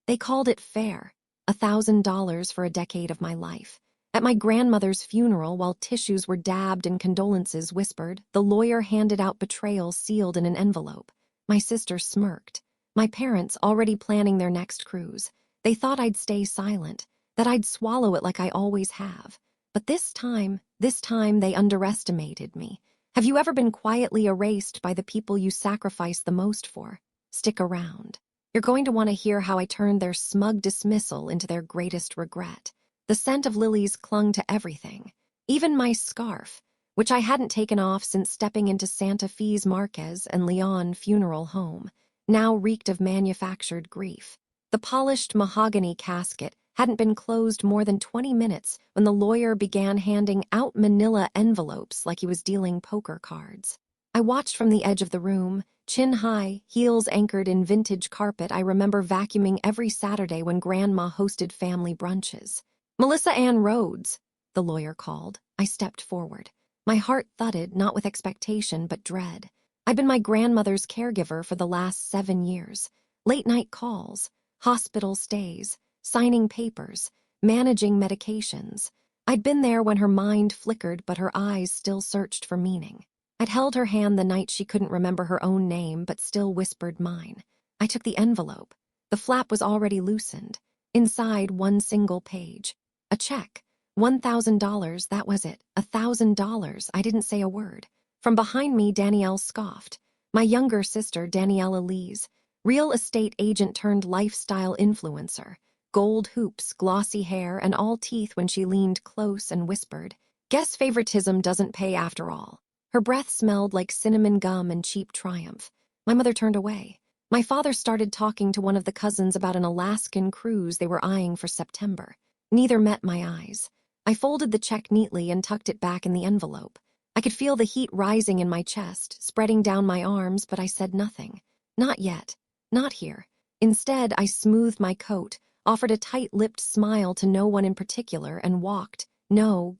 They called it fair, $1,000 for a decade of my life. At my grandmother's funeral, while tissues were dabbed and condolences whispered, the lawyer handed out betrayal sealed in an envelope. My sister smirked. My parents already planning their next cruise. They thought I'd stay silent, that I'd swallow it like I always have. But this time they underestimated me. Have you ever been quietly erased by the people you sacrifice the most for? Stick around. You're going to want to hear how I turned their smug dismissal into their greatest regret. The scent of lilies clung to everything, even my scarf, which I hadn't taken off since stepping into Santa Fe's Marquez and Leon funeral home, now reeked of manufactured grief. The polished mahogany casket hadn't been closed more than 20 minutes when the lawyer began handing out manila envelopes like he was dealing poker cards. I watched from the edge of the room, chin high, heels anchored in vintage carpet. I remember vacuuming every Saturday when Grandma hosted family brunches. "Melissa Ann Rhodes," the lawyer called. I stepped forward. My heart thudded, not with expectation, but dread. I'd been my grandmother's caregiver for the last 7 years. Late-night calls, hospital stays, signing papers, managing medications. I'd been there when her mind flickered, but her eyes still searched for meaning. I'd held her hand the night she couldn't remember her own name, but still whispered mine. I took the envelope. The flap was already loosened. Inside, one single page. A check. $1,000, that was it. $1,000. I didn't say a word. From behind me, Danielle scoffed. My younger sister, Danielle Elise, real estate agent turned lifestyle influencer. Gold hoops, glossy hair, and all teeth when she leaned close and whispered, "Guess favoritism doesn't pay after all." Her breath smelled like cinnamon gum and cheap Triumph. My mother turned away. My father started talking to one of the cousins about an Alaskan cruise they were eyeing for September. Neither met my eyes. I folded the check neatly and tucked it back in the envelope. I could feel the heat rising in my chest, spreading down my arms, but I said nothing. Not yet. Not here. Instead, I smoothed my coat, offered a tight-lipped smile to no one in particular, and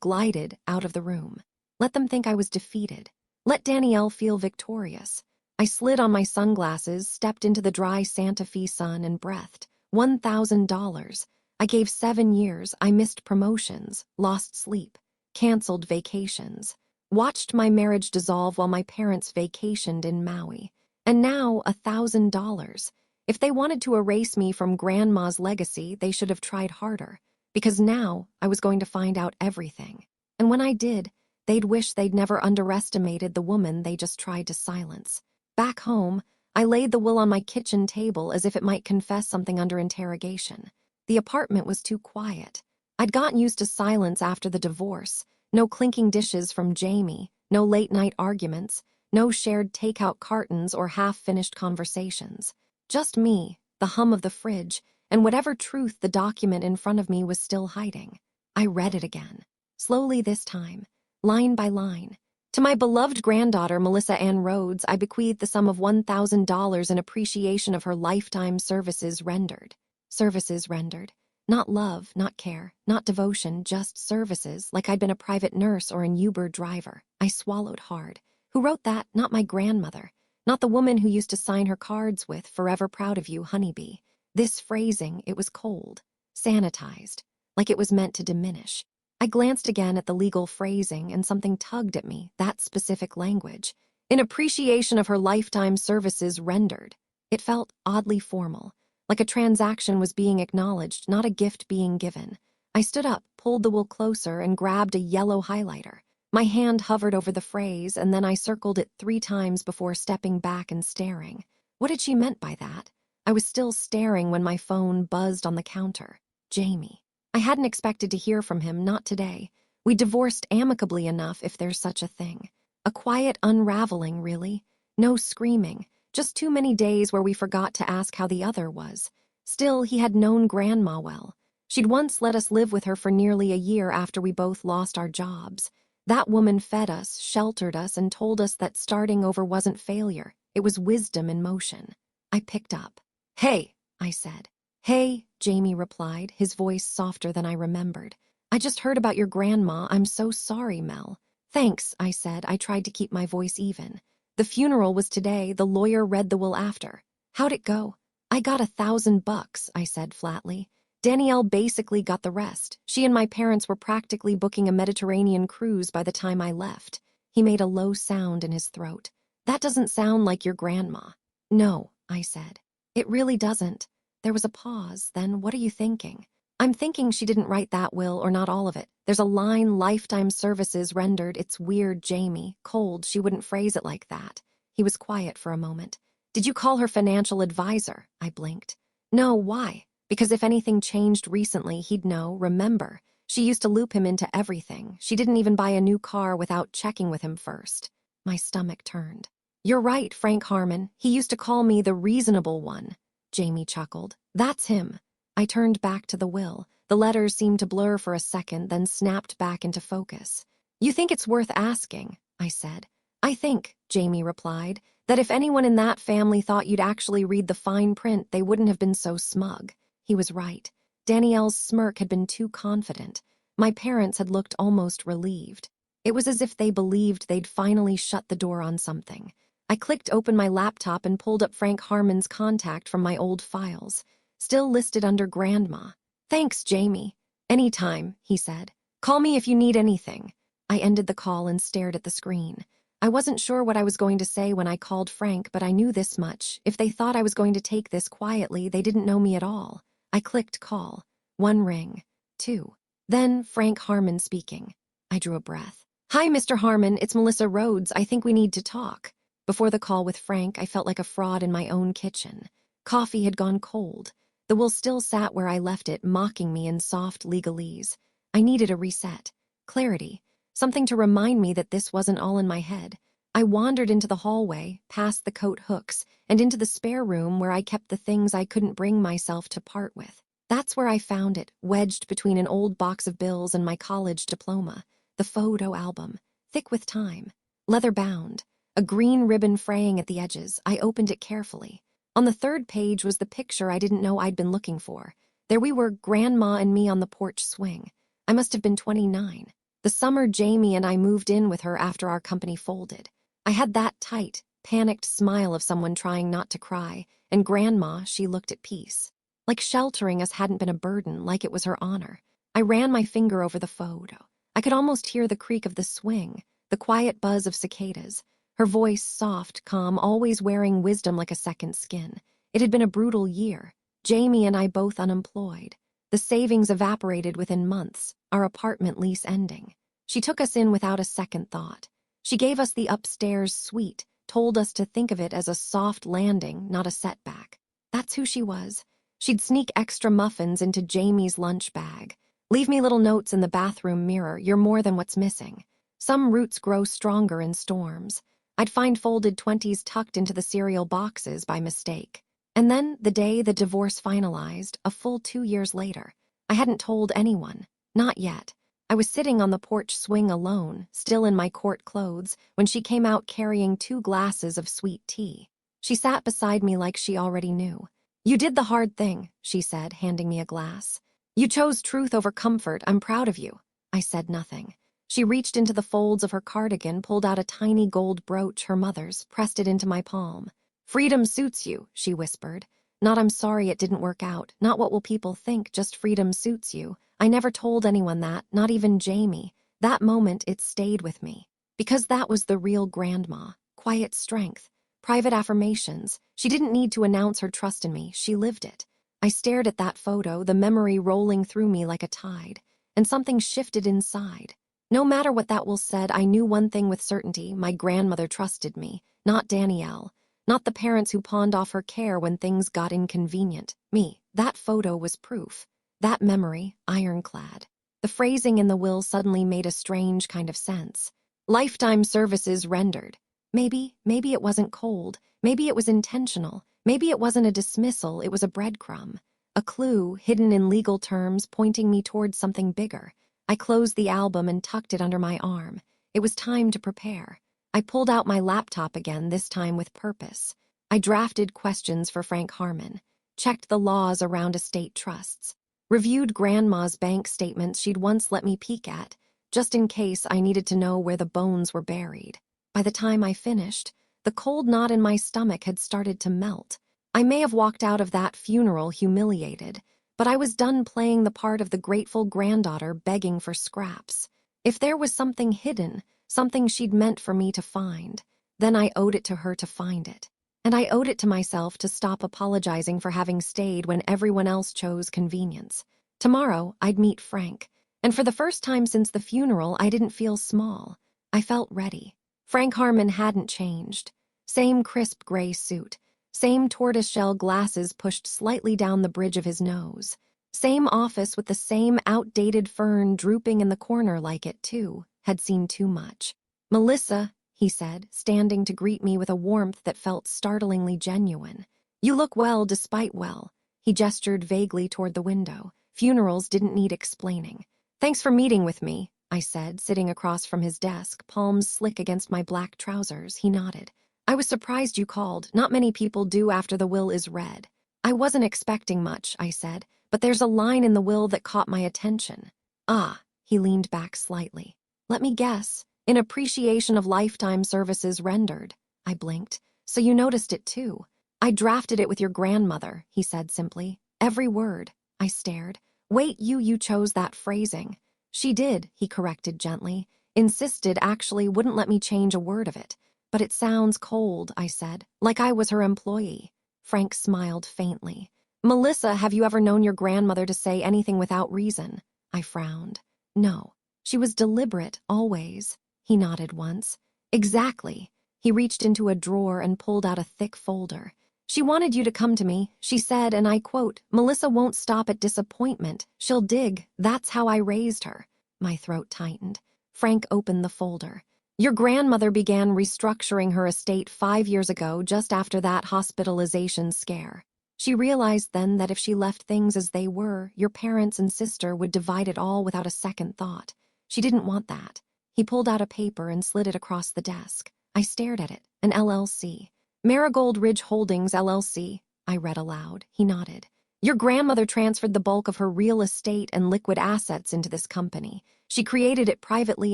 glided out of the room. Let them think I was defeated. Let Danielle feel victorious. I slid on my sunglasses, stepped into the dry Santa Fe sun, and breathed. $1,000. I gave 7 years. I missed promotions, lost sleep, canceled vacations, watched my marriage dissolve while my parents vacationed in Maui. And now, $1,000. If they wanted to erase me from Grandma's legacy, they should have tried harder, because now I was going to find out everything. And when I did, they'd wish they'd never underestimated the woman they just tried to silence. Back home, I laid the will on my kitchen table as if it might confess something under interrogation. The apartment was too quiet. I'd gotten used to silence after the divorce. No clinking dishes from Jamie, no late-night arguments, no shared takeout cartons or half-finished conversations. Just me, the hum of the fridge, and whatever truth the document in front of me was still hiding. I read it again, slowly this time, line by line. To my beloved granddaughter, Melissa Ann Rhodes, I bequeathed the sum of $1,000 in appreciation of her lifetime services rendered. Services rendered. Not love, not care, not devotion, just services, like I'd been a private nurse or an Uber driver. I swallowed hard. Who wrote that? Not my grandmother. Not the woman who used to sign her cards with, "Forever proud of you, honeybee." This phrasing, it was cold, sanitized, like it was meant to diminish. I glanced again at the legal phrasing, and something tugged at me, that specific language. In appreciation of her lifetime services rendered. It felt oddly formal, like a transaction was being acknowledged, not a gift being given. I stood up, pulled the will closer, and grabbed a yellow highlighter. My hand hovered over the phrase, and then I circled it 3 times before stepping back and staring. What had she meant by that? I was still staring when my phone buzzed on the counter. Jamie. I hadn't expected to hear from him, not today. We divorced amicably enough, if there's such a thing. A quiet unraveling, really. No screaming. Just too many days where we forgot to ask how the other was. Still, he had known Grandma well. She'd once let us live with her for nearly a year after we both lost our jobs. That woman fed us, sheltered us, and told us that starting over wasn't failure. It was wisdom in motion. I picked up. "Hey," I said. "Hey," Jamie replied, his voice softer than I remembered. "I just heard about your grandma. I'm so sorry, Mel." "Thanks," I said. I tried to keep my voice even. "The funeral was today. The lawyer read the will after." "How'd it go?" I got $1,000, I said flatly. Danielle basically got the rest. She and my parents were practically booking a Mediterranean cruise by the time I left. He made a low sound in his throat. That doesn't sound like your grandma. No, I said. It really doesn't. There was a pause. Then, what are you thinking? I'm thinking she didn't write that will, or not all of it. There's a line, lifetime services rendered. It's weird, Jamie. Cold, she wouldn't phrase it like that. He was quiet for a moment. Did you call her financial advisor? I blinked. No, why? Because if anything changed recently, he'd know, remember. She used to loop him into everything. She didn't even buy a new car without checking with him first. My stomach turned. You're right, Frank Harmon. He used to call me the reasonable one. Jamie chuckled. That's him. I turned back to the will. The letters seemed to blur for a second, then snapped back into focus. You think it's worth asking, I said. I think, Jamie replied, that if anyone in that family thought you'd actually read the fine print, they wouldn't have been so smug. He was right. Danielle's smirk had been too confident. My parents had looked almost relieved. It was as if they believed they'd finally shut the door on something. I clicked open my laptop and pulled up Frank Harmon's contact from my old files, still listed under Grandma. Thanks, Jamie. Anytime, he said. Call me if you need anything. I ended the call and stared at the screen. I wasn't sure what I was going to say when I called Frank, but I knew this much. If they thought I was going to take this quietly, they didn't know me at all. I clicked call. 1 ring. 2. Then Frank Harmon speaking. I drew a breath. Hi, Mr. Harmon, it's Melissa Rhodes. I think we need to talk. Before the call with Frank, I felt like a fraud in my own kitchen. Coffee had gone cold. The will still sat where I left it, mocking me in soft legalese. I needed a reset. Clarity. Something to remind me that this wasn't all in my head. I wandered into the hallway, past the coat hooks, and into the spare room where I kept the things I couldn't bring myself to part with. That's where I found it, wedged between an old box of bills and my college diploma. The photo album, thick with time, leather-bound, a green ribbon fraying at the edges. I opened it carefully. On the 3rd page was the picture I didn't know I'd been looking for. There we were, Grandma and me on the porch swing. I must have been 29. The summer Jamie and I moved in with her after our company folded. I had that tight, panicked smile of someone trying not to cry, and Grandma, she looked at peace. Like sheltering us hadn't been a burden, like it was her honor. I ran my finger over the photo. I could almost hear the creak of the swing, the quiet buzz of cicadas. Her voice soft, calm, always wearing wisdom like a second skin. It had been a brutal year. Jamie and I both unemployed. The savings evaporated within months, our apartment lease ending. She took us in without a second thought. She gave us the upstairs suite, told us to think of it as a soft landing, not a setback. That's who she was. She'd sneak extra muffins into Jamie's lunch bag. Leave me little notes in the bathroom mirror. You're more than what's missing. Some roots grow stronger in storms. I'd find folded 20s tucked into the cereal boxes by mistake. And then, the day the divorce finalized, a full 2 years later, I hadn't told anyone. Not yet. I was sitting on the porch swing alone, still in my court clothes, when she came out carrying 2 glasses of sweet tea. She sat beside me like she already knew. You did the hard thing, she said, handing me a glass. You chose truth over comfort. I'm proud of you. I said nothing. She reached into the folds of her cardigan, pulled out a tiny gold brooch, her mother's, pressed it into my palm. Freedom suits you, she whispered. Not I'm sorry it didn't work out, not what will people think, just freedom suits you. I never told anyone that, not even Jamie. That moment, it stayed with me. Because that was the real Grandma. Quiet strength. Private affirmations. She didn't need to announce her trust in me, she lived it. I stared at that photo, the memory rolling through me like a tide. And something shifted inside. No matter what that will said, I knew one thing with certainty. My grandmother trusted me, not Danielle. Not the parents who pawned off her care when things got inconvenient. Me. That photo was proof. That memory, ironclad. The phrasing in the will suddenly made a strange kind of sense. Lifetime services rendered. Maybe it wasn't cold. Maybe it was intentional. Maybe it wasn't a dismissal, it was a breadcrumb. A clue, hidden in legal terms, pointing me towards something bigger. I closed the album and tucked it under my arm. It was time to prepare. I pulled out my laptop again, this time with purpose. I drafted questions for Frank Harmon, checked the laws around estate trusts, reviewed Grandma's bank statements she'd once let me peek at, just in case I needed to know where the bones were buried. By the time I finished, the cold knot in my stomach had started to melt. I may have walked out of that funeral humiliated, but I was done playing the part of the grateful granddaughter begging for scraps. If there was something hidden, something she'd meant for me to find, then I owed it to her to find it. And I owed it to myself to stop apologizing for having stayed when everyone else chose convenience. Tomorrow, I'd meet Frank, and for the first time since the funeral, I didn't feel small. I felt ready. Frank Harmon hadn't changed. Same crisp gray suit, same tortoiseshell glasses pushed slightly down the bridge of his nose. Same office with the same outdated fern drooping in the corner like it, too, had seen too much. "Melissa," he said, standing to greet me with a warmth that felt startlingly genuine. "You look well despite well." He gestured vaguely toward the window. Funerals didn't need explaining. "Thanks for meeting with me," I said, sitting across from his desk, palms slick against my black trousers. He nodded. "I was surprised you called. Not many people do after the will is read." "I wasn't expecting much," I said, "but there's a line in the will that caught my attention." "Ah," he leaned back slightly. "Let me guess. In appreciation of lifetime services rendered." I blinked. "So you noticed it too." "I drafted it with your grandmother," he said simply. "Every word." I stared. "Wait, you chose that phrasing." "She did," he corrected gently. "Insisted, actually, wouldn't let me change a word of it." "But it sounds cold," I said, "like I was her employee." Frank smiled faintly. "Melissa, have you ever known your grandmother to say anything without reason?" I frowned. "No. She was deliberate, always." He nodded once. "Exactly." He reached into a drawer and pulled out a thick folder. "She wanted you to come to me. She said, and I quote, 'Melissa won't stop at disappointment. She'll dig. That's how I raised her.'" My throat tightened. Frank opened the folder. "Your grandmother began restructuring her estate 5 years ago, just after that hospitalization scare. She realized then that if she left things as they were, your parents and sister would divide it all without a second thought. She didn't want that." He pulled out a paper and slid it across the desk. I stared at it. An LLC. "Marigold Ridge Holdings, LLC," I read aloud. He nodded. "Your grandmother transferred the bulk of her real estate and liquid assets into this company. She created it privately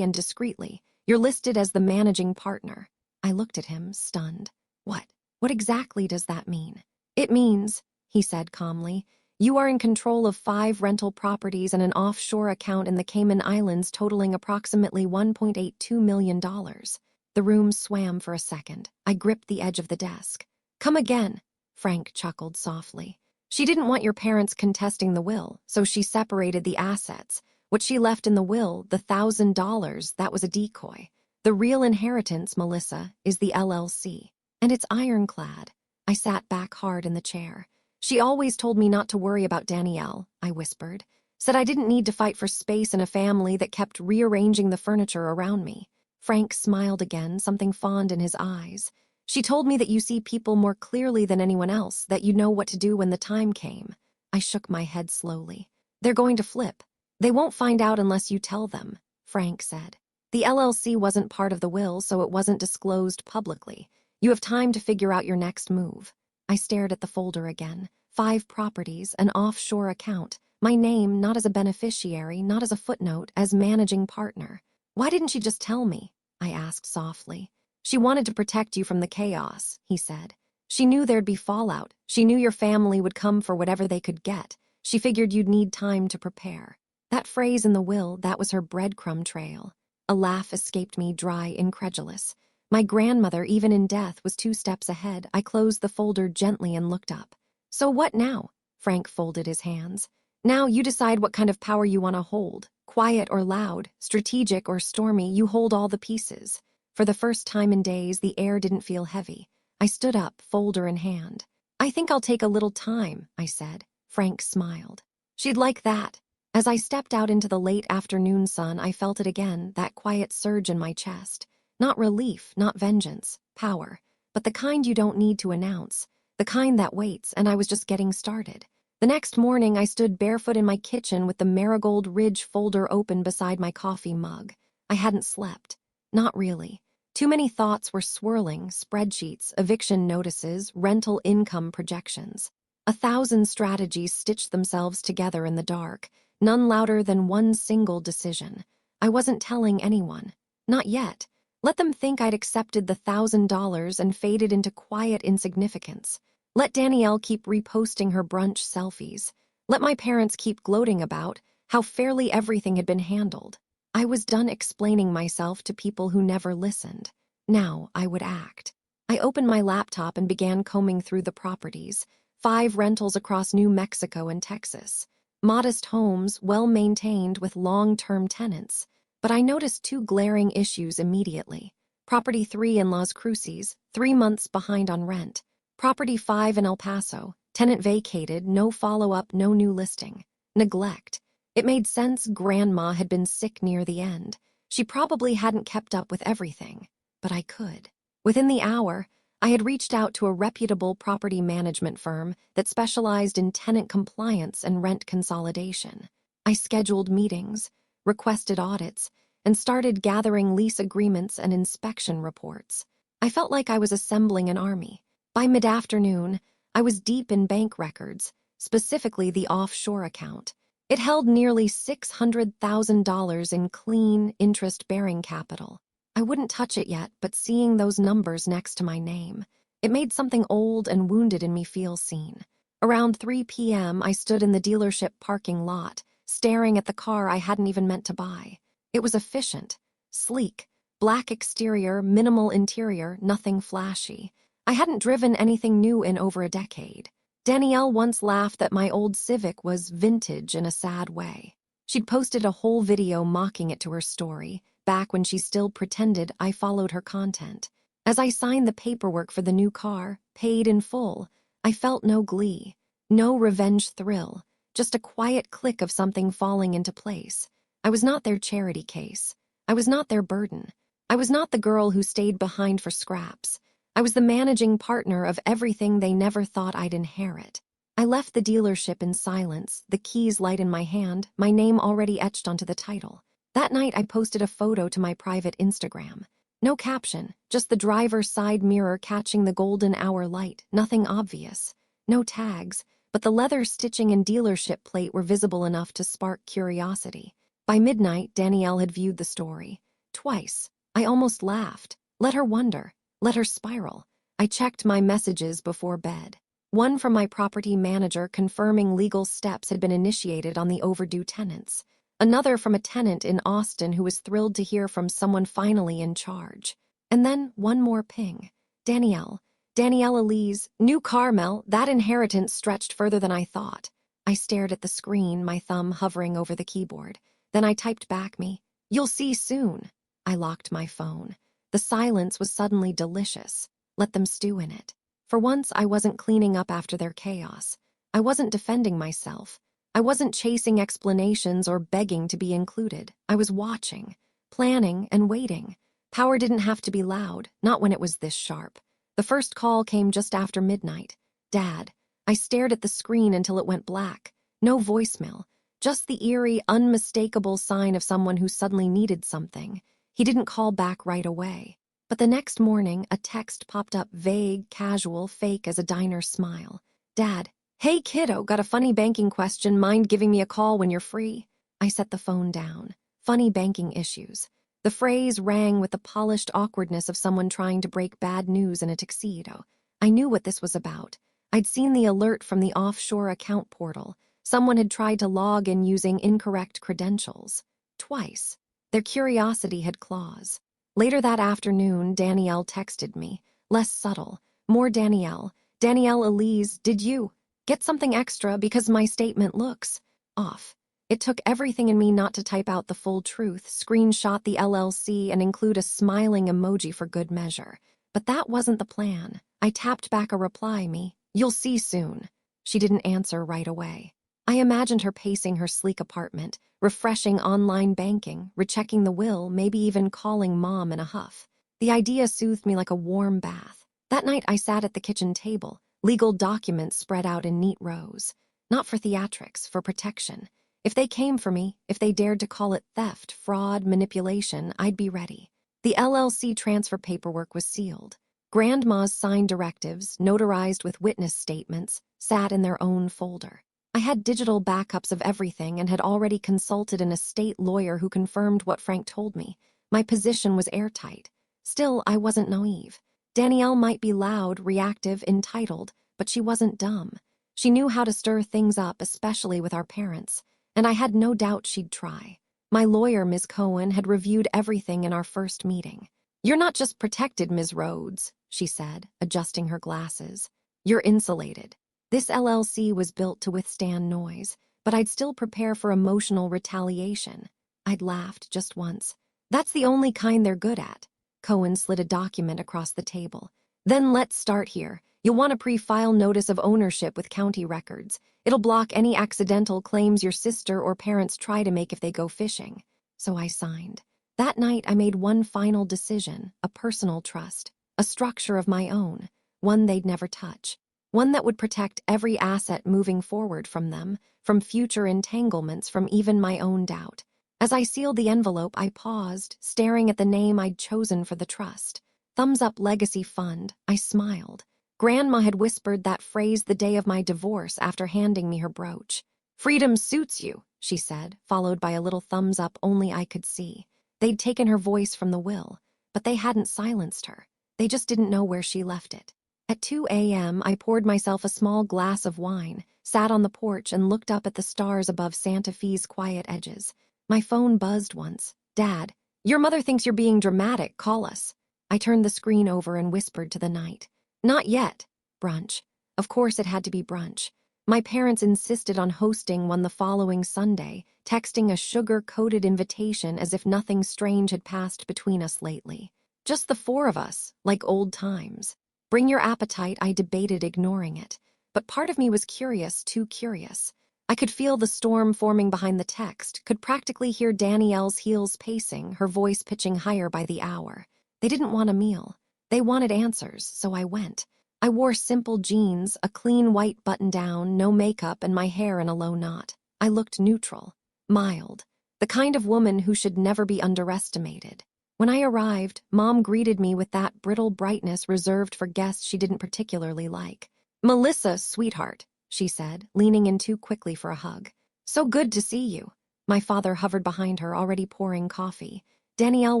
and discreetly. You're listed as the managing partner." I looked at him, stunned. What exactly does that mean?" "It means," he said calmly, "you are in control of 5 rental properties and an offshore account in the Cayman Islands totaling approximately $1.82 million. The room swam for a second. I gripped the edge of the desk. "Come again," Frank chuckled softly. "She didn't want your parents contesting the will, so she separated the assets. What she left in the will, the $1,000, that was a decoy. The real inheritance, Melissa, is the LLC. And it's ironclad." I sat back hard in the chair. "She always told me not to worry about Danielle," I whispered. "Said I didn't need to fight for space in a family that kept rearranging the furniture around me." Frank smiled again, something fond in his eyes. "She told me that you see people more clearly than anyone else, that you know what to do when the time came." I shook my head slowly. "They're going to flip. They won't find out unless you tell them," Frank said. "The LLC wasn't part of the will, so it wasn't disclosed publicly. You have time to figure out your next move." I stared at the folder again. 5 properties, an offshore account. My name, not as a beneficiary, not as a footnote, as managing partner. "Why didn't she just tell me?" I asked softly. "She wanted to protect you from the chaos," he said. "She knew there'd be fallout. She knew your family would come for whatever they could get. She figured you'd need time to prepare." That phrase in the will, that was her breadcrumb trail. A laugh escaped me, dry, incredulous. My grandmother, even in death, was 2 steps ahead. I closed the folder gently and looked up. "So what now?" Frank folded his hands. "Now you decide what kind of power you want to hold. Quiet or loud, strategic or stormy, you hold all the pieces." For the first time in days, the air didn't feel heavy. I stood up, folder in hand. "I think I'll take a little time," I said. Frank smiled. "She'd like that." As I stepped out into the late afternoon sun, I felt it again, that quiet surge in my chest. Not relief, not vengeance, power, but the kind you don't need to announce, the kind that waits, and I was just getting started. The next morning, I stood barefoot in my kitchen with the Marigold Ridge folder open beside my coffee mug. I hadn't slept. Not really. Too many thoughts were swirling, spreadsheets, eviction notices, rental income projections. 1,000 strategies stitched themselves together in the dark, none louder than one single decision. I wasn't telling anyone. Not yet. Let them think I'd accepted the $1,000 and faded into quiet insignificance. Let Danielle keep reposting her brunch selfies. Let my parents keep gloating about how fairly everything had been handled. I was done explaining myself to people who never listened. Now I would act. I opened my laptop and began combing through the properties. 5 rentals across New Mexico and Texas. Modest homes, well-maintained with long-term tenants. But I noticed 2 glaring issues immediately. Property 3 in Las Cruces, 3 months behind on rent. Property 5 in El Paso, tenant vacated, no follow-up, no new listing. Neglect. It made sense Grandma had been sick near the end. She probably hadn't kept up with everything. But I could. Within the hour, I had reached out to a reputable property management firm that specialized in tenant compliance and rent consolidation. I scheduled meetings, requested audits, and started gathering lease agreements and inspection reports. I felt like I was assembling an army. By mid-afternoon, I was deep in bank records, specifically the offshore account. It held nearly $600,000 in clean, interest-bearing capital. I wouldn't touch it yet, but seeing those numbers next to my name, it made something old and wounded in me feel seen. Around 3 p.m., I stood in the dealership parking lot, staring at the car I hadn't even meant to buy. It was efficient, sleek, black exterior, minimal interior, nothing flashy. I hadn't driven anything new in over a decade. Danielle once laughed that my old Civic was vintage in a sad way. She'd posted a whole video mocking it to her story, back when she still pretended I followed her content. As I signed the paperwork for the new car, paid in full, I felt no glee, no revenge thrill, just a quiet click of something falling into place. I was not their charity case. I was not their burden. I was not the girl who stayed behind for scraps. I was the managing partner of everything they never thought I'd inherit. I left the dealership in silence, the keys light in my hand, my name already etched onto the title. That night I posted a photo to my private Instagram. No caption, just the driver's side mirror catching the golden hour light, nothing obvious. No tags, but the leather stitching and dealership plate were visible enough to spark curiosity. By midnight, Danielle had viewed the story. Twice. I almost laughed. Let her wonder. Let her spiral. I checked my messages before bed. One from my property manager confirming legal steps had been initiated on the overdue tenants. Another from a tenant in Austin who was thrilled to hear from someone finally in charge. And then one more ping. Danielle Elise, new Carmel, that inheritance stretched further than I thought. I stared at the screen, my thumb hovering over the keyboard. Then I typed back me, "You'll see soon." I locked my phone. The silence was suddenly delicious. Let them stew in it. For once, I wasn't cleaning up after their chaos. I wasn't defending myself. I wasn't chasing explanations or begging to be included. I was watching, planning, and waiting. Power didn't have to be loud, not when it was this sharp. The first call came just after midnight. Dad. I stared at the screen until it went black. No voicemail, just the eerie, unmistakable sign of someone who suddenly needed something. He didn't call back right away. But the next morning, a text popped up, vague, casual, fake as a diner smile. Dad. Hey kiddo, got a funny banking question, mind giving me a call when you're free? I set the phone down. Funny banking issues. The phrase rang with the polished awkwardness of someone trying to break bad news in a tuxedo. I knew what this was about. I'd seen the alert from the offshore account portal. Someone had tried to log in using incorrect credentials. Twice. Their curiosity had claws. Later that afternoon, Danielle texted me. Less subtle. More Danielle. Danielle Elise, did you get something extra because my statement looks off? It took everything in me not to type out the full truth, screenshot the LLC, and include a smiling emoji for good measure. But that wasn't the plan. I tapped back a reply, me. You'll see soon. She didn't answer right away. I imagined her pacing her sleek apartment, refreshing online banking, rechecking the will, maybe even calling Mom in a huff. The idea soothed me like a warm bath. That night I sat at the kitchen table, legal documents spread out in neat rows. Not for theatrics, for protection. If they came for me, if they dared to call it theft, fraud, manipulation, I'd be ready. The LLC transfer paperwork was sealed. Grandma's signed directives, notarized with witness statements, sat in their own folder. I had digital backups of everything and had already consulted an estate lawyer who confirmed what Frank told me. My position was airtight. Still, I wasn't naive. Danielle might be loud, reactive, entitled, but she wasn't dumb. She knew how to stir things up, especially with our parents, and I had no doubt she'd try. My lawyer, Ms. Cohen, had reviewed everything in our first meeting. "You're not just protected, Ms. Rhodes," she said, adjusting her glasses. "You're insulated. This LLC was built to withstand noise, but I'd still prepare for emotional retaliation." I'd laughed just once. "That's the only kind they're good at." Cohen slid a document across the table. "Then let's start here. You'll want to pre-file notice of ownership with county records. It'll block any accidental claims your sister or parents try to make if they go fishing." So I signed. That night I made one final decision, a personal trust, a structure of my own, one they'd never touch, one that would protect every asset moving forward from them, from future entanglements, from even my own doubt. As I sealed the envelope, I paused, staring at the name I'd chosen for the trust. Thumbs Up Legacy Fund. I smiled. Grandma had whispered that phrase the day of my divorce after handing me her brooch. "Freedom suits you," she said, followed by a little thumbs up only I could see. They'd taken her voice from the will, but they hadn't silenced her. They just didn't know where she left it. At 2 a.m., I poured myself a small glass of wine, sat on the porch, and looked up at the stars above Santa Fe's quiet edges. My phone buzzed once. "Dad, your mother thinks you're being dramatic. Call us." I turned the screen over and whispered to the night. "Not yet." Brunch. Of course it had to be brunch. My parents insisted on hosting one the following Sunday, texting a sugar-coated invitation as if nothing strange had passed between us lately. Just the four of us, like old times. Bring your appetite, I debated ignoring it. But part of me was curious, too curious. I could feel the storm forming behind the text, could practically hear Danielle's heels pacing, her voice pitching higher by the hour. They didn't want a meal. They wanted answers, so I went. I wore simple jeans, a clean white button-down, no makeup, and my hair in a low knot. I looked neutral, mild, the kind of woman who should never be underestimated. When I arrived, Mom greeted me with that brittle brightness reserved for guests she didn't particularly like. "Melissa, sweetheart," she said, leaning in too quickly for a hug. "So good to see you." My father hovered behind her, already pouring coffee. Danielle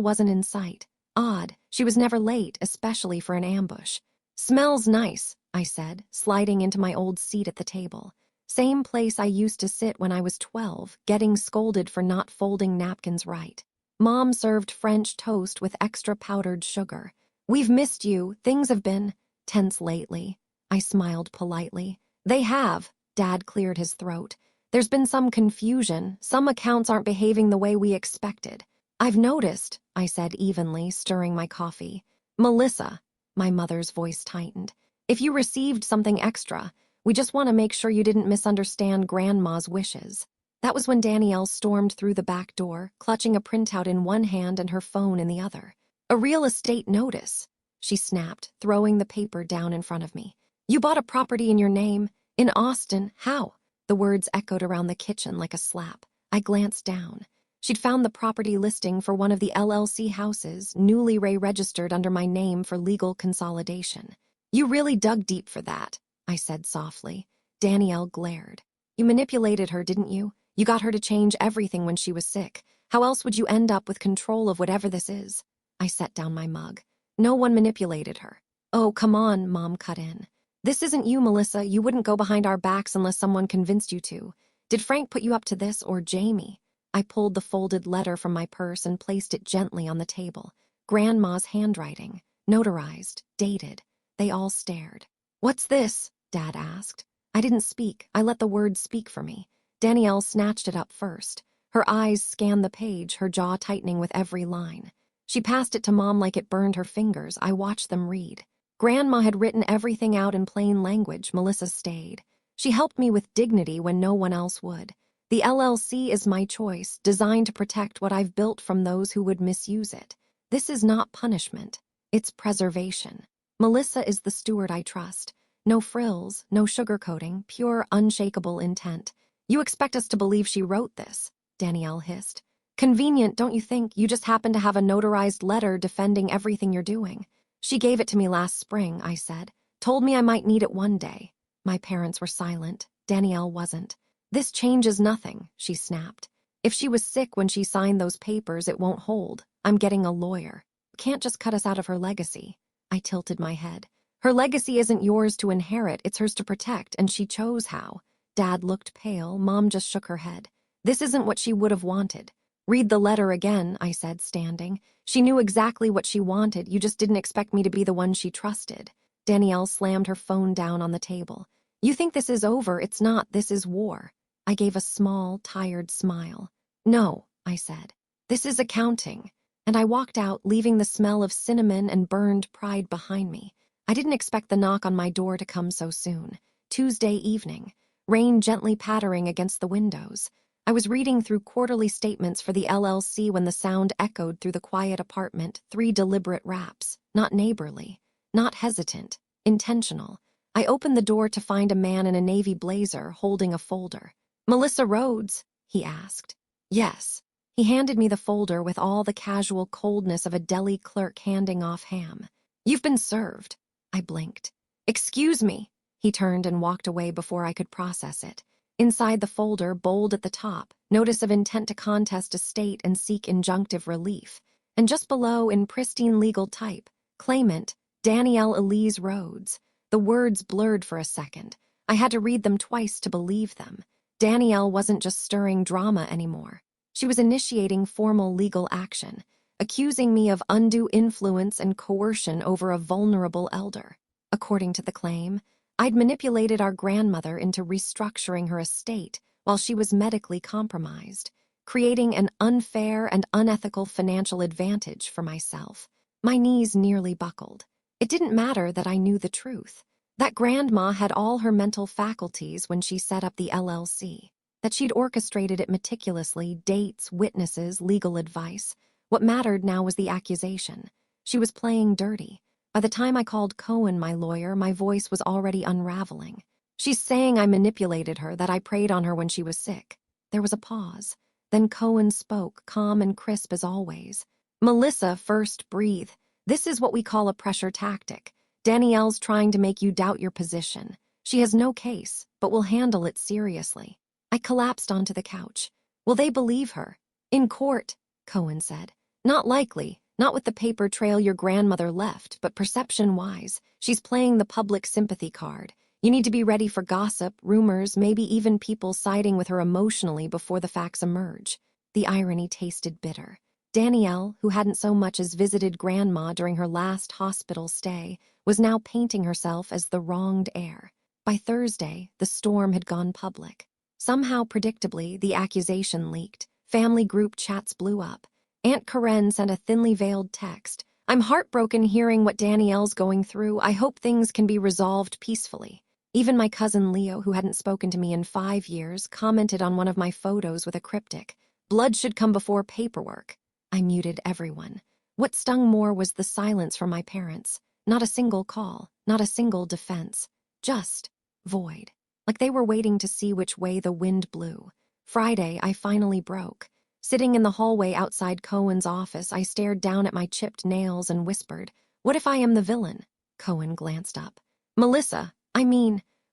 wasn't in sight. Odd, she was never late, especially for an ambush. "Smells nice," I said, sliding into my old seat at the table. Same place I used to sit when I was 12, getting scolded for not folding napkins right. Mom served French toast with extra powdered sugar. "We've missed you. Things have been tense lately." I smiled politely. "They have." Dad cleared his throat. "There's been some confusion. Some accounts aren't behaving the way we expected." "I've noticed," I said evenly, stirring my coffee. "Melissa," my mother's voice tightened, "if you received something extra, we just want to make sure you didn't misunderstand Grandma's wishes." That was when Danielle stormed through the back door, clutching a printout in one hand and her phone in the other. "A real estate notice," she snapped, throwing the paper down in front of me. "You bought a property in your name? In Austin? How?" The words echoed around the kitchen like a slap. I glanced down. She'd found the property listing for one of the LLC houses, newly registered under my name for legal consolidation. "You really dug deep for that," I said softly. Danielle glared. "You manipulated her, didn't you? You got her to change everything when she was sick. How else would you end up with control of whatever this is?" I set down my mug. "No one manipulated her." "Oh, come on," Mom cut in. "This isn't you, Melissa. You wouldn't go behind our backs unless someone convinced you to. Did Frank put you up to this, or Jamie?" I pulled the folded letter from my purse and placed it gently on the table. Grandma's handwriting, notarized, dated. They all stared. "What's this?" Dad asked. I didn't speak. I let the words speak for me. Danielle snatched it up first. Her eyes scanned the page, her jaw tightening with every line. She passed it to Mom like it burned her fingers. I watched them read. Grandma had written everything out in plain language. Melissa stayed. She helped me with dignity when no one else would. The LLC is my choice, designed to protect what I've built from those who would misuse it. This is not punishment. It's preservation. Melissa is the steward I trust. No frills, no sugarcoating, pure, unshakable intent. "You expect us to believe she wrote this?" Danielle hissed. "Convenient, don't you think? You just happen to have a notarized letter defending everything you're doing." "She gave it to me last spring," I said. "Told me I might need it one day." My parents were silent. Danielle wasn't. "This changes nothing," she snapped. "If she was sick when she signed those papers, it won't hold. I'm getting a lawyer. Can't just cut us out of her legacy." I tilted my head. Her legacy isn't yours to inherit, it's hers to protect, and she chose how. Dad looked pale, Mom just shook her head. This isn't what she would have wanted. Read the letter again, I said, standing. She knew exactly what she wanted, you just didn't expect me to be the one she trusted. Danielle slammed her phone down on the table. You think this is over, it's not, this is war. I gave a small, tired smile. No, I said. This is accounting. And I walked out, leaving the smell of cinnamon and burned pride behind me. I didn't expect the knock on my door to come so soon. Tuesday evening. Rain gently pattering against the windows. I was reading through quarterly statements for the LLC when the sound echoed through the quiet apartment, 3 deliberate raps, not neighborly, not hesitant, intentional. I opened the door to find a man in a navy blazer holding a folder. Melissa Rhodes, he asked. Yes. He handed me the folder with all the casual coldness of a deli clerk handing off ham. You've been served. I blinked. Excuse me. He turned and walked away before I could process it. Inside the folder, bold at the top, notice of intent to contest estate and seek injunctive relief. And just below, in pristine legal type, claimant, Danielle Elise Rhodes. The words blurred for a second. I had to read them twice to believe them. Danielle wasn't just stirring drama anymore. She was initiating formal legal action, accusing me of undue influence and coercion over a vulnerable elder. According to the claim, I'd manipulated our grandmother into restructuring her estate while she was medically compromised, creating an unfair and unethical financial advantage for myself. My knees nearly buckled. It didn't matter that I knew the truth, that Grandma had all her mental faculties when she set up the LLC, that she'd orchestrated it meticulously, dates, witnesses, legal advice. What mattered now was the accusation. She was playing dirty. By the time I called Cohen my lawyer, my voice was already unraveling. She's saying I manipulated her, that I preyed on her when she was sick. There was a pause. Then Cohen spoke, calm and crisp as always. Melissa, first breathe. This is what we call a pressure tactic. Danielle's trying to make you doubt your position. She has no case, but will handle it seriously. I collapsed onto the couch. Will they believe her? In court, Cohen said. Not likely. Not with the paper trail your grandmother left, but perception-wise, she's playing the public sympathy card. You need to be ready for gossip, rumors, maybe even people siding with her emotionally before the facts emerge. The irony tasted bitter. Danielle, who hadn't so much as visited Grandma during her last hospital stay, was now painting herself as the wronged heir. By Thursday, the storm had gone public. Somehow, predictably, the accusation leaked. Family group chats blew up. Aunt Karen sent a thinly veiled text. I'm heartbroken hearing what Danielle's going through. I hope things can be resolved peacefully. Even my cousin Leo, who hadn't spoken to me in 5 years, commented on one of my photos with a cryptic. Blood should come before paperwork. I muted everyone. What stung more was the silence from my parents. Not a single call, not a single defense. Just void. Like they were waiting to see which way the wind blew. Friday, I finally broke. Sitting in the hallway outside Cohen's office, I stared down at my chipped nails and whispered, "What if I am the villain?" Cohen glanced up. "Melissa,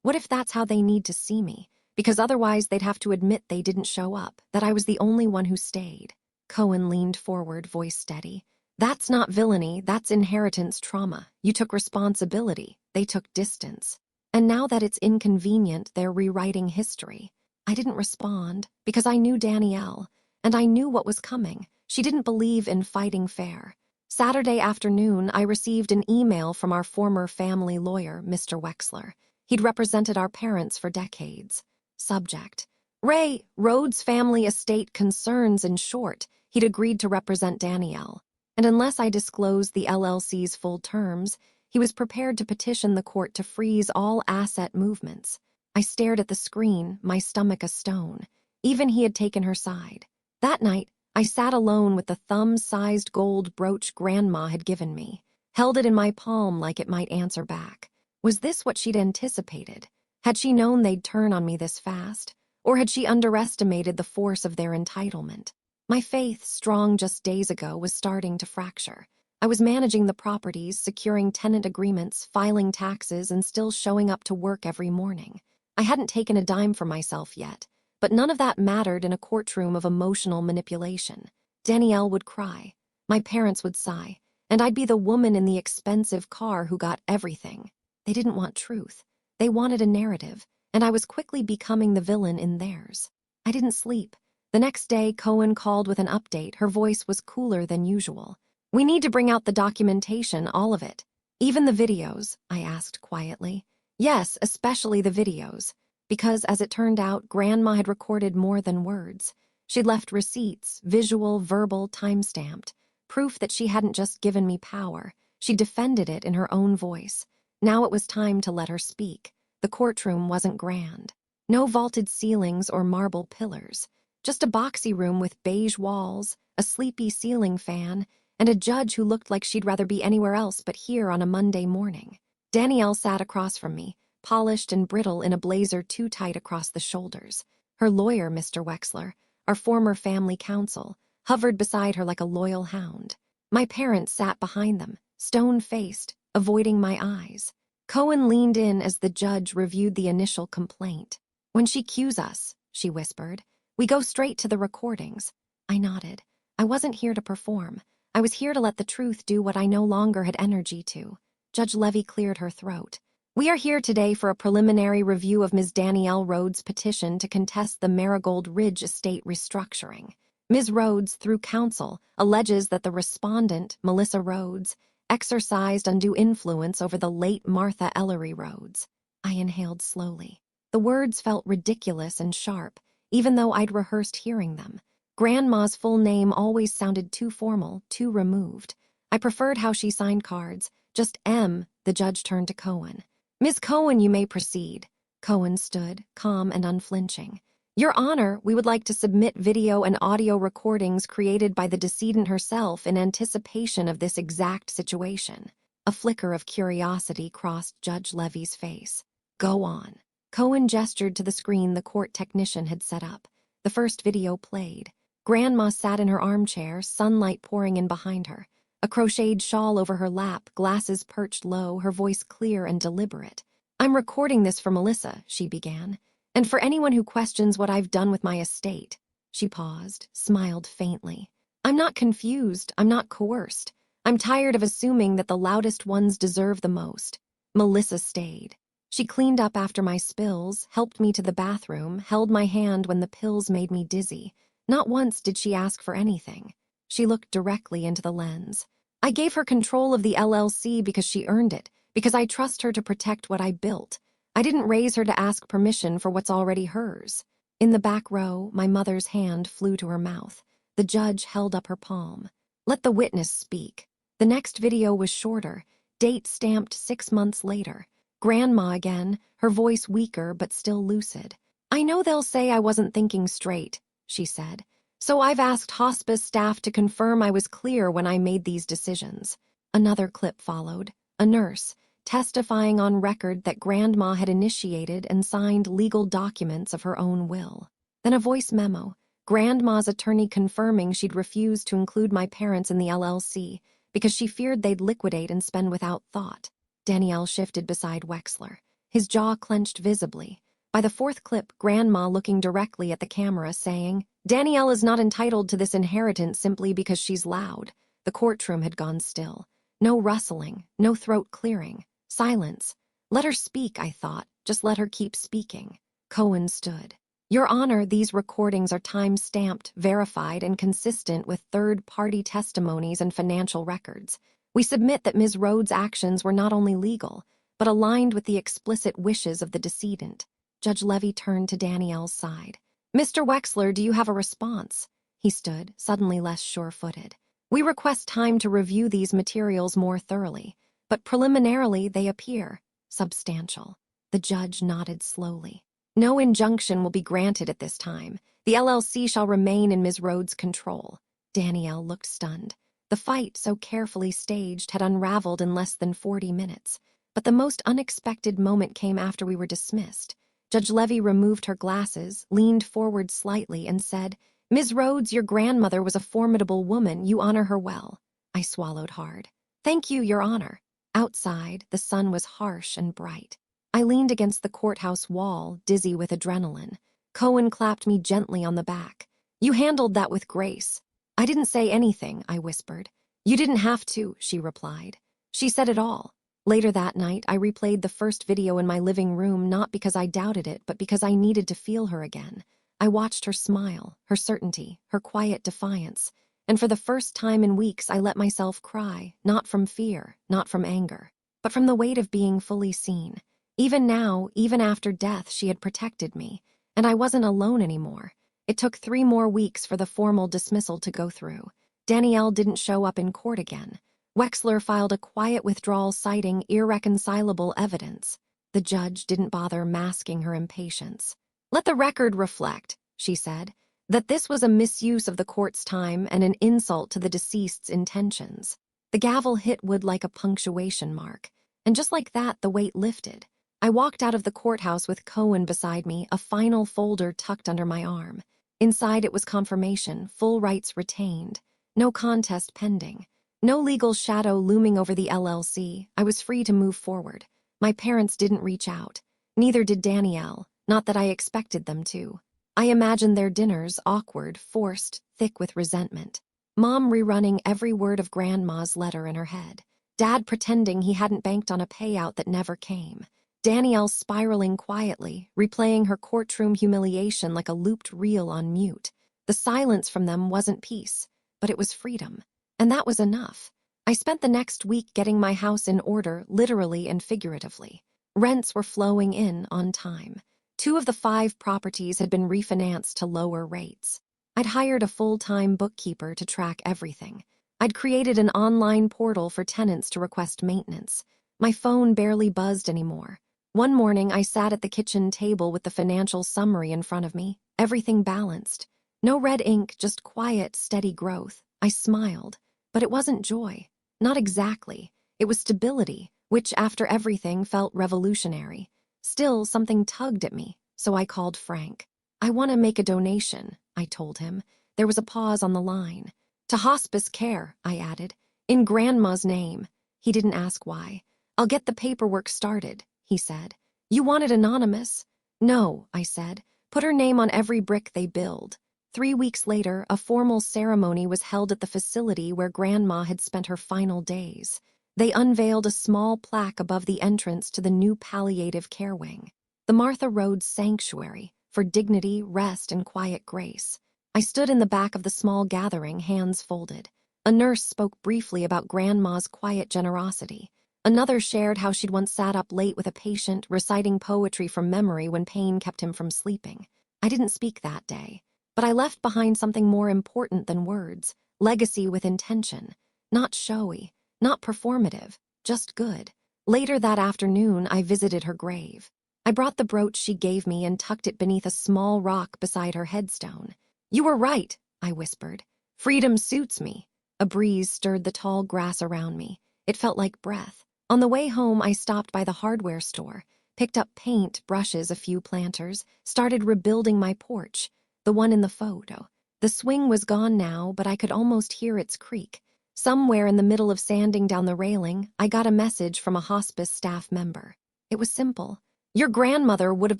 what if that's how they need to see me? Because otherwise they'd have to admit they didn't show up, that I was the only one who stayed." Cohen leaned forward, voice steady. "That's not villainy, that's inheritance trauma. You took responsibility, they took distance. And now that it's inconvenient, they're rewriting history." I didn't respond, because I knew Danielle. And I knew what was coming. She didn't believe in fighting fair. Saturday afternoon, I received an email from our former family lawyer, Mr. Wexler. He'd represented our parents for decades. Subject: Ray, Rhodes family estate concerns. In short, he'd agreed to represent Danielle. And unless I disclosed the LLC's full terms, he was prepared to petition the court to freeze all asset movements. I stared at the screen, my stomach a stone. Even he had taken her side. That night, I sat alone with the thumb-sized gold brooch Grandma had given me, held it in my palm like it might answer back. Was this what she'd anticipated? Had she known they'd turn on me this fast? Or had she underestimated the force of their entitlement? My faith, strong just days ago, was starting to fracture. I was managing the properties, securing tenant agreements, filing taxes, and still showing up to work every morning. I hadn't taken a dime for myself yet. But none of that mattered in a courtroom of emotional manipulation. Danielle would cry, my parents would sigh, and I'd be the woman in the expensive car who got everything. They didn't want truth. They wanted a narrative, and I was quickly becoming the villain in theirs. I didn't sleep. The next day, Cohen called with an update. Her voice was cooler than usual. "We need to bring out the documentation, all of it. Even the videos," I asked quietly. "Yes, especially the videos." Because, as it turned out, Grandma had recorded more than words. She'd left receipts, visual, verbal, time-stamped, proof that she hadn't just given me power. She defended it in her own voice. Now it was time to let her speak. The courtroom wasn't grand. No vaulted ceilings or marble pillars. Just a boxy room with beige walls, a sleepy ceiling fan, and a judge who looked like she'd rather be anywhere else but here on a Monday morning. Danielle sat across from me, polished and brittle in a blazer too tight across the shoulders. Her lawyer, Mr. Wexler, our former family counsel, hovered beside her like a loyal hound. My parents sat behind them, stone-faced, avoiding my eyes. Cohen leaned in as the judge reviewed the initial complaint. "When she cues us," she whispered, "we go straight to the recordings." I nodded. I wasn't here to perform. I was here to let the truth do what I no longer had energy to. Judge Levy cleared her throat. "We are here today for a preliminary review of Ms. Danielle Rhodes' petition to contest the Marigold Ridge estate restructuring. Ms. Rhodes, through counsel, alleges that the respondent, Melissa Rhodes, exercised undue influence over the late Martha Ellery Rhodes." I inhaled slowly. The words felt ridiculous and sharp, even though I'd rehearsed hearing them. Grandma's full name always sounded too formal, too removed. I preferred how she signed cards. "Just M." The judge turned to Cohen. "Ms. Cohen, you may proceed." Cohen stood, calm and unflinching. "Your Honor, we would like to submit video and audio recordings created by the decedent herself in anticipation of this exact situation." A flicker of curiosity crossed Judge Levy's face. "Go on." Cohen gestured to the screen the court technician had set up. The first video played. Grandma sat in her armchair, sunlight pouring in behind her. A crocheted shawl over her lap, glasses perched low, her voice clear and deliberate. "I'm recording this for Melissa," she began, "and for anyone who questions what I've done with my estate." She paused, smiled faintly. "I'm not confused, I'm not coerced. I'm tired of assuming that the loudest ones deserve the most." Melissa stayed. She cleaned up after my spills, helped me to the bathroom, held my hand when the pills made me dizzy. Not once did she ask for anything. She looked directly into the lens. "I gave her control of the LLC because she earned it, because I trust her to protect what I built. I didn't raise her to ask permission for what's already hers." In the back row, my mother's hand flew to her mouth. The judge held up her palm. "Let the witness speak." The next video was shorter, date stamped 6 months later. Grandma again, her voice weaker but still lucid. "I know they'll say I wasn't thinking straight," she said. "So I've asked hospice staff to confirm I was clear when I made these decisions." Another clip followed, a nurse, testifying on record that Grandma had initiated and signed legal documents of her own will. Then a voice memo, Grandma's attorney confirming she'd refused to include my parents in the LLC because she feared they'd liquidate and spend without thought. Danielle shifted beside Wexler, his jaw clenched visibly. By the fourth clip, Grandma looking directly at the camera saying, "Danielle is not entitled to this inheritance simply because she's loud." The courtroom had gone still. No rustling, no throat clearing. Silence. Let her speak, I thought. Just let her keep speaking. Cohen stood. "Your Honor, these recordings are time-stamped, verified, and consistent with third-party testimonies and financial records. We submit that Ms. Rhodes' actions were not only legal, but aligned with the explicit wishes of the decedent." Judge Levy turned to Danielle's side. "Mr. Wexler, do you have a response?" He stood, suddenly less sure-footed. "We request time to review these materials more thoroughly, but preliminarily they appear substantial." The judge nodded slowly. "No injunction will be granted at this time. The LLC shall remain in Ms. Rhodes' control." Danielle looked stunned. The fight, so carefully staged, had unraveled in less than 40 minutes. But the most unexpected moment came after we were dismissed. Judge Levy removed her glasses, leaned forward slightly, and said, "Ms. Rhodes, your grandmother was a formidable woman. You honor her well." I swallowed hard. "Thank you, Your Honor." Outside, the sun was harsh and bright. I leaned against the courthouse wall, dizzy with adrenaline. Cohen clapped me gently on the back. "You handled that with grace." "I didn't say anything," I whispered. "You didn't have to," she replied. "She said it all." Later that night, I replayed the first video in my living room not because I doubted it, but because I needed to feel her again. I watched her smile, her certainty, her quiet defiance, and for the first time in weeks I let myself cry, not from fear, not from anger, but from the weight of being fully seen. Even now, even after death, she had protected me, and I wasn't alone anymore. It took 3 more weeks for the formal dismissal to go through. Danielle didn't show up in court again. Wexler filed a quiet withdrawal citing irreconcilable evidence. The judge didn't bother masking her impatience. "Let the record reflect," she said, "that this was a misuse of the court's time and an insult to the deceased's intentions." The gavel hit wood like a punctuation mark, and just like that, the weight lifted. I walked out of the courthouse with Cohen beside me, a final folder tucked under my arm. Inside it was confirmation, full rights retained, no contest pending. No legal shadow looming over the LLC. I was free to move forward. My parents didn't reach out. Neither did Danielle, not that I expected them to. I imagined their dinners awkward, forced, thick with resentment. Mom rerunning every word of Grandma's letter in her head. Dad pretending he hadn't banked on a payout that never came. Danielle spiraling quietly, replaying her courtroom humiliation like a looped reel on mute. The silence from them wasn't peace, but it was freedom. And that was enough. I spent the next week getting my house in order, literally and figuratively. Rents were flowing in on time. 2 of the 5 properties had been refinanced to lower rates. I'd hired a full-time bookkeeper to track everything. I'd created an online portal for tenants to request maintenance. My phone barely buzzed anymore. One morning, I sat at the kitchen table with the financial summary in front of me, everything balanced. No red ink, just quiet, steady growth. I smiled. But it wasn't joy. Not exactly. It was stability, which, after everything, felt revolutionary. Still, something tugged at me, so I called Frank. "I want to make a donation," I told him. There was a pause on the line. "To hospice care," I added. "In Grandma's name." He didn't ask why. "I'll get the paperwork started," he said. "You want it anonymous?" "No," I said. "Put her name on every brick they build." 3 weeks later, a formal ceremony was held at the facility where Grandma had spent her final days. They unveiled a small plaque above the entrance to the new palliative care wing. The Martha Rhodes Sanctuary, for dignity, rest, and quiet grace. I stood in the back of the small gathering, hands folded. A nurse spoke briefly about Grandma's quiet generosity. Another shared how she'd once sat up late with a patient, reciting poetry from memory when pain kept him from sleeping. I didn't speak that day. But I left behind something more important than words, legacy with intention. Not showy, not performative, just good. Later that afternoon, I visited her grave. I brought the brooch she gave me and tucked it beneath a small rock beside her headstone. "You were right," I whispered. "Freedom suits me." A breeze stirred the tall grass around me. It felt like breath. On the way home, I stopped by the hardware store, picked up paint, brushes, a few planters, started rebuilding my porch. The one in the photo. The swing was gone now, but I could almost hear its creak. Somewhere in the middle of sanding down the railing, I got a message from a hospice staff member. It was simple. "Your grandmother would have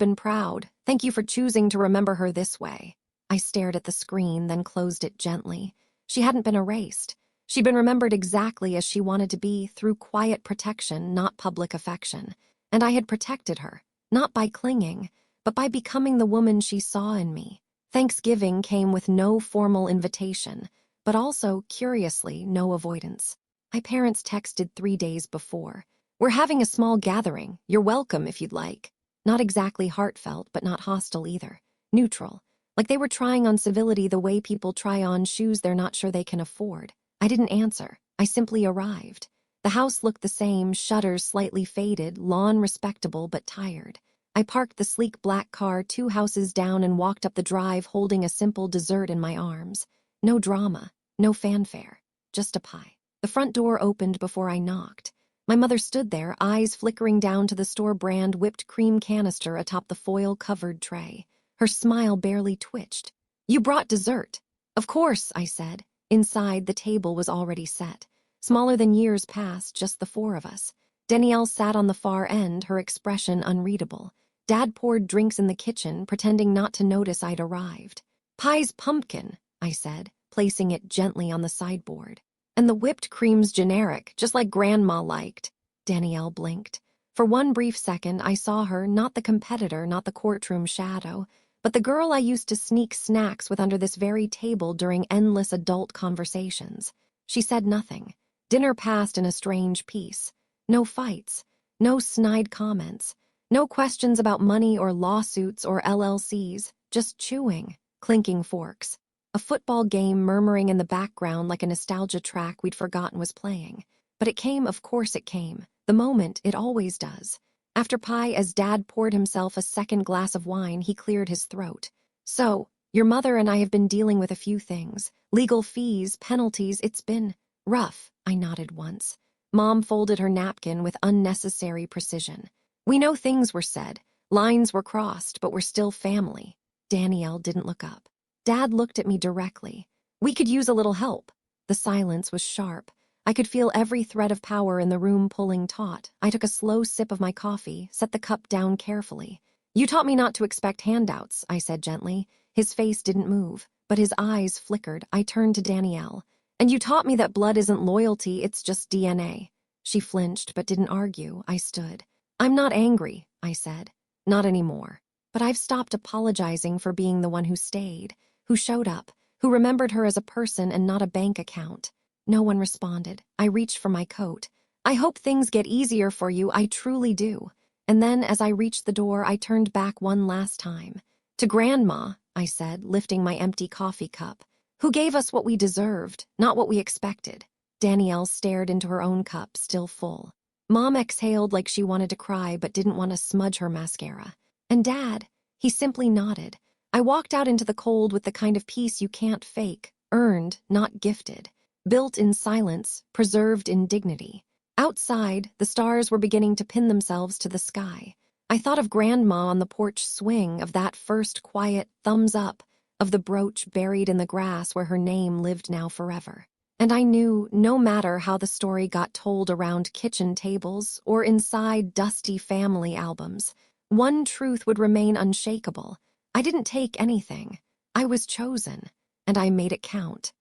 been proud. Thank you for choosing to remember her this way." I stared at the screen, then closed it gently. She hadn't been erased. She'd been remembered exactly as she wanted to be, through quiet protection, not public affection. And I had protected her, not by clinging, but by becoming the woman she saw in me. Thanksgiving came with no formal invitation, but also, curiously, no avoidance. My parents texted 3 days before. "We're having a small gathering. You're welcome if you'd like." Not exactly heartfelt, but not hostile either. Neutral. Like they were trying on civility the way people try on shoes they're not sure they can afford. I didn't answer. I simply arrived. The house looked the same, shutters slightly faded, lawn respectable but tired. I parked the sleek black car 2 houses down and walked up the drive holding a simple dessert in my arms. No drama, no fanfare, just a pie. The front door opened before I knocked. My mother stood there, eyes flickering down to the store brand whipped cream canister atop the foil-covered tray. Her smile barely twitched. "You brought dessert." "Of course," I said. Inside, the table was already set. Smaller than years past, just the 4 of us. Danielle sat on the far end, her expression unreadable. Dad poured drinks in the kitchen, pretending not to notice I'd arrived. "Pie's pumpkin," I said, placing it gently on the sideboard. "And the whipped cream's generic, just like Grandma liked." Danielle blinked. For one brief second, I saw her, not the competitor, not the courtroom shadow, but the girl I used to sneak snacks with under this very table during endless adult conversations. She said nothing. Dinner passed in a strange peace. No fights, no snide comments, no questions about money or lawsuits or LLCs, just chewing, clinking forks. A football game murmuring in the background like a nostalgia track we'd forgotten was playing. But it came, of course it came. The moment it always does. After pie, as Dad poured himself a second glass of wine, he cleared his throat. So, your mother and I have been dealing with a few things. Legal fees, penalties, it's been rough, I nodded once. Mom folded her napkin with unnecessary precision. We know things were said, lines were crossed, but we're still family. Danielle didn't look up. Dad looked at me directly. We could use a little help. The silence was sharp. I could feel every thread of power in the room pulling taut. I took a slow sip of my coffee, set the cup down carefully. You taught me not to expect handouts, I said gently. His face didn't move, but his eyes flickered. I turned to Danielle. And you taught me that blood isn't loyalty, it's just DNA. She flinched but didn't argue. I stood. I'm not angry, I said. Not anymore. But I've stopped apologizing for being the one who stayed, who showed up, who remembered her as a person and not a bank account. No one responded. I reached for my coat. I hope things get easier for you, I truly do. And then, as I reached the door, I turned back one last time. To Grandma, I said, lifting my empty coffee cup, who gave us what we deserved, not what we expected. Danielle stared into her own cup, still full. Mom exhaled like she wanted to cry but didn't want to smudge her mascara. And Dad, he simply nodded. I walked out into the cold with the kind of peace you can't fake, earned, not gifted. Built in silence, preserved in dignity. Outside, the stars were beginning to pin themselves to the sky. I thought of Grandma on the porch swing, of that first quiet thumbs up, of the brooch buried in the grass where her name lived now forever. And I knew, no matter how the story got told around kitchen tables or inside dusty family albums, one truth would remain unshakable. I didn't take anything. I was chosen, and I made it count.